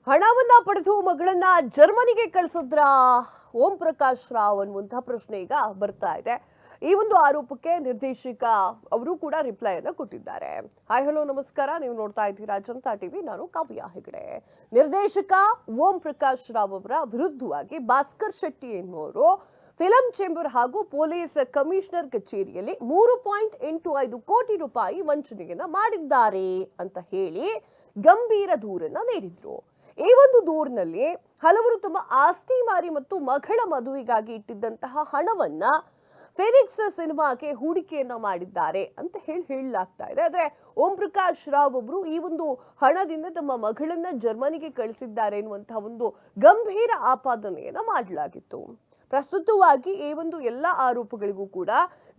ಹಣವನ್ನ ಪಡೆದು ಮಗಳನ್ನ ಜರ್ಮನಿಗೆ ಕಳಿಸಿದ್ರ ಓಂ ಪ್ರಕಾಶ್ ರಾವ್ ಅನ್ನುವಂತಹ ಪ್ರಶ್ನೆ ಈಗ ಬರ್ತಾ ಇದೆ. ಈ ಒಂದು ಆರೋಪಕ್ಕೆ ನಿರ್ದೇಶಕ ಅವರು ಕೂಡ ರಿಪ್ಲೈ ಅನ್ನು ಕೊಟ್ಟಿದ್ದಾರೆ. ಹಾಯ್ ಹಲೋ ನಮಸ್ಕಾರ, ನೀವು ನೋಡ್ತಾ ಇದ್ದೀರಾ ಜನತಾ ಟಿವಿ, ನಾನು ಕಾವ್ಯ ಹೆಗಡೆ. ನಿರ್ದೇಶಕ ಓಂ ಪ್ರಕಾಶ್ ರಾವ್ ಅವರ ವಿರುದ್ಧವಾಗಿ ಭಾಸ್ಕರ್ ಶೆಟ್ಟಿ ಎನ್ನುವರು ಫಿಲಂ ಚೇಂಬರ್ ಹಾಗೂ ಪೊಲೀಸ್ ಕಮಿಷನರ್ ಕಚೇರಿಯಲ್ಲಿ 3.85 ಕೋಟಿ ರೂಪಾಯಿ ವಂಚನೆಯನ್ನ ಮಾಡಿದ್ದಾರೆ ಅಂತ ಹೇಳಿ ಗಂಭೀರ ದೂರನ್ನ ನೀಡಿದ್ರು. ಈ ಒಂದು ದೂರಿನಲ್ಲಿ ಹಲವರು ತಮ್ಮ ಆಸ್ತಿ ಮಾರಿ ಮತ್ತು ಮಗಳ ಮದುವೆಗಾಗಿ ಇಟ್ಟಿದ್ದಂತಹ ಹಣವನ್ನ ಫೆನಿಕ್ಸ್ ಸಿನಿಮಾಗೆ ಹೂಡಿಕೆಯನ್ನ ಮಾಡಿದ್ದಾರೆ ಅಂತ ಹೇಳಲಾಗ್ತಾ ಇದೆ. ಆದ್ರೆ ಓಂ ಪ್ರಕಾಶ್ ರಾವ್ ಅವರು ಈ ಒಂದು ಹಣದಿಂದ ತಮ್ಮ ಮಗಳನ್ನ ಜರ್ಮನಿಗೆ ಕಳಿಸಿದ್ದಾರೆ ಎನ್ನುವಂತಹ ಒಂದು ಗಂಭೀರ ಆಪಾದನೆಯನ್ನ ಮಾಡಲಾಗಿತ್ತು. ಪ್ರಸ್ತುತವಾಗಿ ಈ ಒಂದು ಎಲ್ಲ ಆರೋಪಗಳಿಗೂ ಕೂಡ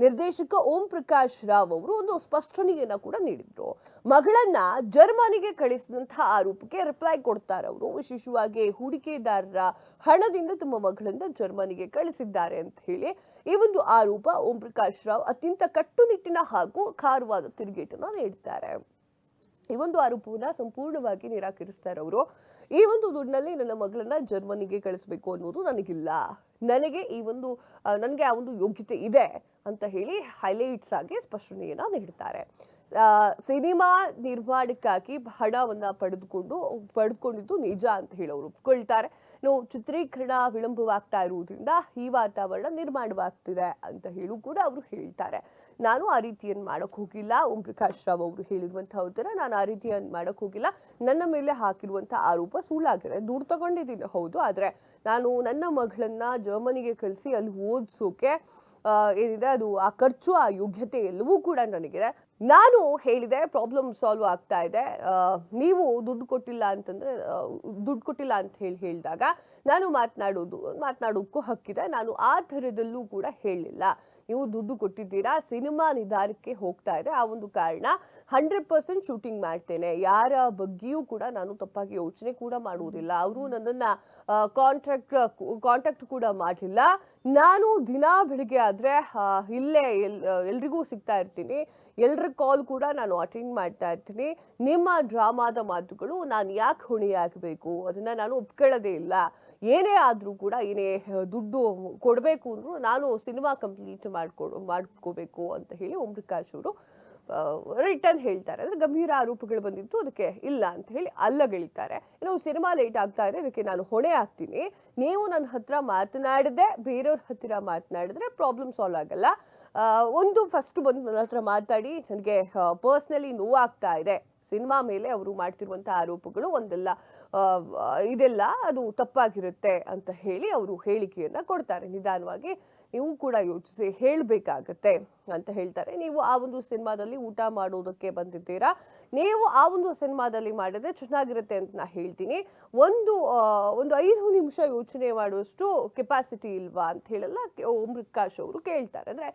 ನಿರ್ದೇಶಕ ಓಂ ಪ್ರಕಾಶ್ ರಾವ್ ಅವರು ಒಂದು ಸ್ಪಷ್ಟನೆಯನ್ನ ಕೂಡ ನೀಡಿದ್ರು. ಮಗಳನ್ನ ಜರ್ಮನಿಗೆ ಕಳಿಸಿದಂತಹ ಆರೋಪಕ್ಕೆ ರಿಪ್ಲೈ ಕೊಡ್ತಾರೆ ಅವರು. ವಿಶೇಷವಾಗಿ ಹೂಡಿಕೆದಾರರ ಹಣದಿಂದ ತಮ್ಮ ಮಗಳನ್ನ ಜರ್ಮನಿಗೆ ಕಳಿಸಿದ್ದಾರೆ ಅಂತ ಹೇಳಿ ಈ ಒಂದು ಆರೋಪ ಓಂ ಪ್ರಕಾಶ್ ರಾವ್ ಅತ್ಯಂತ ಕಟ್ಟುನಿಟ್ಟಿನ ಹಾಗೂ ಖಾರವಾದ ತಿರುಗೇಟನ್ನ ನೀಡಿದ್ದಾರೆ. ಈ ಒಂದು ಆರೋಪವನ್ನ ಸಂಪೂರ್ಣವಾಗಿ ನಿರಾಕರಿಸ್ತಾರೆ ಅವರು. ಈ ಒಂದು ದುಡ್ಡಿನಲ್ಲಿ ನನ್ನ ಮಗಳನ್ನ ಜರ್ಮನಿಗೆ ಕಳಿಸಬೇಕು ಅನ್ನೋದು ನನಗಿಲ್ಲ, ನನಗೆ ನನಗೆ ಆ ಒಂದು ಯೋಗ್ಯತೆ ಇದೆ ಅಂತ ಹೇಳಿ ಹೈಲೈಟ್ಸ್ ಆಗಿ ಸ್ಪಷ್ಟನೆಯನ್ನ ನೀಡ್ತಾರೆ. ಸಿನಿಮಾ ನಿರ್ಮಾಣಕ್ಕಾಗಿ ಹಣವನ್ನ ಪಡೆದುಕೊಂಡಿದ್ದು ನಿಜ ಅಂತ ಹೇಳಿ ಅವರು ಒಪ್ಕೊಳ್ತಾರೆ. ಚಿತ್ರೀಕರಣ ವಿಳಂಬವಾಗ್ತಾ ಇರುವುದರಿಂದ ಈ ವಾತಾವರಣ ನಿರ್ಮಾಣವಾಗ್ತಿದೆ ಅಂತ ಹೇಳಿ ಕೂಡ ಅವರು ಹೇಳ್ತಾರೆ. ನಾನು ಆ ರೀತಿಯನ್ನು ಮಾಡಕ್ ಹೋಗಿಲ್ಲ. ಓಂ ಪ್ರಕಾಶ್ ರಾವ್ ಅವರು ಹೇಳಿರುವಂತಹ ಉತ್ತರ, ನಾನು ಆ ರೀತಿಯನ್ನು ಮಾಡಕ್ ಹೋಗಿಲ್ಲ. ನನ್ನ ಮೇಲೆ ಹಾಕಿರುವಂತಹ ಆರೋಪ ಸುಳ್ಳಾಗಿದೆ. ದೂರು ತಗೊಂಡಿದ್ದೀನಿ ಹೌದು, ಆದ್ರೆ ನಾನು ನನ್ನ ಮಗಳನ್ನ ಜರ್ಮನಿಗೆ ಕಳಿಸಿ ಅಲ್ಲಿ ಓದಿಸೋಕೆ ಏನಿದೆ ಅದು ಆ ಖರ್ಚು ಆ ಯೋಗ್ಯತೆ ಎಲ್ಲವೂ ಕೂಡ ನನಗಿದೆ. ನಾನು ಹೇಳಿದೆ ಪ್ರಾಬ್ಲಮ್ ಸಾಲ್ವ್ ಆಗ್ತಾ ಇದೆ, ನೀವು ದುಡ್ಡು ಕೊಟ್ಟಿಲ್ಲ ಅಂತ ಹೇಳಿದಾಗ ನಾನು ಮಾತನಾಡೋಕ್ಕೂ ಹಕ್ಕಿದೆ. ನಾನು ಆ ಥರದಲ್ಲೂ ಕೂಡ ಹೇಳಿಲ್ಲ. ನೀವು ದುಡ್ಡು ಕೊಟ್ಟಿದ್ದೀರಾ, ಸಿನಿಮಾ ನಿಧಾನಕ್ಕೆ ಹೋಗ್ತಾ ಇದೆ, ಆ ಒಂದು ಕಾರಣ 100% ಶೂಟಿಂಗ್ ಮಾಡ್ತೇನೆ. ಯಾರ ಬಗ್ಗೆಯೂ ಕೂಡ ನಾನು ತಪ್ಪಾಗಿ ಯೋಚನೆ ಕೂಡ ಮಾಡುವುದಿಲ್ಲ. ಅವರು ನನ್ನನ್ನ ಕಾಂಟ್ಯಾಕ್ಟ್ ಕೂಡ ಮಾಡಿಲ್ಲ. ನಾನು ದಿನ ಬೆಳಿಗ್ಗೆ ಆದ್ರೆ ಇಲ್ಲೇ ಎಲ್ರಿಗೂ ಸಿಗ್ತಾ ಇರ್ತೀನಿ, ಎಲ್ಲರ ಕಾಲ್ ಕೂಡ ನಾನು ಅಟೆಂಡ್ ಮಾಡ್ತಾ ಇರ್ತೀನಿ. ನಿಮ್ಮ ಡ್ರಾಮಾದ ಮಾತುಗಳು ನಾನು ಯಾಕೆ ಹೊಣೆಯಾಗಬೇಕು, ಅದನ್ನ ನಾನು ಒಪ್ಕೊಳ್ಳೋದೇ ಇಲ್ಲ. ಏನೇ ಆದ್ರೂ ಕೂಡ ಏನೇ ದುಡ್ಡು ಕೊಡಬೇಕು ಅಂದ್ರೂ ನಾನು ಸಿನಿಮಾ ಕಂಪ್ಲೀಟ್ ಮಾಡ್ಕೋಬೇಕು ಅಂತ ಹೇಳಿ ಓಂ ಪ್ರಕಾಶ್ ಅವರು ರಿಟರ್ನ್ ಹೇಳ್ತಾರೆ. ಅಂದ್ರೆ ಗಂಭೀರ ಆರೋಪಗಳು ಬಂದಿತ್ತು, ಅದಕ್ಕೆ ಇಲ್ಲ ಅಂತ ಹೇಳಿ ಅಲ್ಲಗಳಿತಾರೆ. ಇನ್ನು ಸಿನಿಮಾ ಲೇಟ್ ಆಗ್ತಾ ಇದೆ, ಅದಕ್ಕೆ ನಾನು ಹೊಣೆ ಆಗ್ತೀನಿ. ನೀವು ನನ್ನ ಹತ್ರ ಮಾತನಾಡದೆ ಬೇರೆಯವ್ರ ಹತ್ತಿರ ಮಾತನಾಡಿದ್ರೆ ಪ್ರಾಬ್ಲಮ್ ಸಾಲ್ವ್ ಆಗಲ್ಲ. ಫಸ್ಟ್ ಬಂದು ನನ್ನ ಹತ್ರ ಮಾತಾಡಿ, ನನಗೆ ಪರ್ಸ್ನಲಿ ನೋವಾಗ್ತಾ ಇದೆ. ಸಿನಿಮಾ ಮೇಲೆ ಅವರು ಮಾಡ್ತಿರುವಂತಹ ಆರೋಪಗಳು ಇದೆಲ್ಲ ಅದು ತಪ್ಪಾಗಿರುತ್ತೆ ಅಂತ ಹೇಳಿ ಅವರು ಹೇಳಿಕೆಯನ್ನ ಕೊಡ್ತಾರೆ. ನಿಧಾನವಾಗಿ ನೀವು ಕೂಡ ಯೋಚಿಸಿ ಹೇಳಬೇಕಾಗತ್ತೆ ಅಂತ ಹೇಳ್ತಾರೆ. ನೀವು ಆ ಒಂದು ಸಿನಿಮಾದಲ್ಲಿ ಊಟ ಮಾಡೋದಕ್ಕೆ ಬಂದಿದ್ದೀರಾ, ನೀವು ಆ ಒಂದು ಸಿನಿಮಾದಲ್ಲಿ ಮಾಡಿದ್ರೆ ಚೆನ್ನಾಗಿರುತ್ತೆ ಅಂತ ನಾ ಹೇಳ್ತೀನಿ. ಒಂದು 5 ನಿಮಿಷ ಯೋಚನೆ ಮಾಡುವಷ್ಟು ಕೆಪಾಸಿಟಿ ಇಲ್ವಾ ಅಂತ ಹೇಳಲ್ಲ ಓಂ ಪ್ರಕಾಶ್ ಅವರು ಕೇಳ್ತಾರೆ. ಅಂದ್ರೆ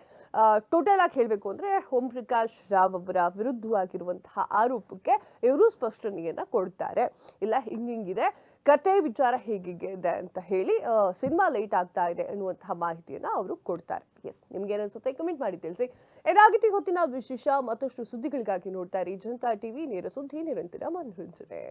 ಟೋಟಲ್ ಆಗಿ ಹೇಳ್ಬೇಕು ಅಂದ್ರೆ ಓಂ ಪ್ರಕಾಶ್ ರಾವ್ ಅವರ ವಿರುದ್ಧವಾಗಿರುವಂತಹ ಆರೋಪಕ್ಕೆ ಇವರು ಸ್ಪಷ್ಟನೆಯನ್ನ ಕೊಡ್ತಾರೆ. ಇಲ್ಲ ಹಿಂಗಿದೆ ಕತೆ ವಿಚಾರ ಹೇಗಿದೆ ಅಂತ ಹೇಳಿ ಸಿನಿಮಾ ಲೇಟ್ ಆಗ್ತಾ ಇದೆ ಅನ್ನುವಂತಹ ಮಾಹಿತಿಯನ್ನ ಅವರು ಕೊಡ್ತಾರೆ. ಎಸ್, ನಿಮ್ಗೆ ಏನನ್ಸುತ್ತೆ ಕಮೆಂಟ್ ಮಾಡಿ ತಿಳಿಸಿ. ಇದಾಗಿತ್ತು ಹೊತ್ತಿನ ವಿಶೇಷ. ಮತ್ತಷ್ಟು ಸುದ್ದಿಗಳಿಗಾಗಿ ನೋಡ್ತಾ ಇರಿ ಜನತಾ ಟಿವಿ, ನೇರ ಸುದ್ದಿ, ನಿರಂತರ ಮನೋರಂಜನೆ.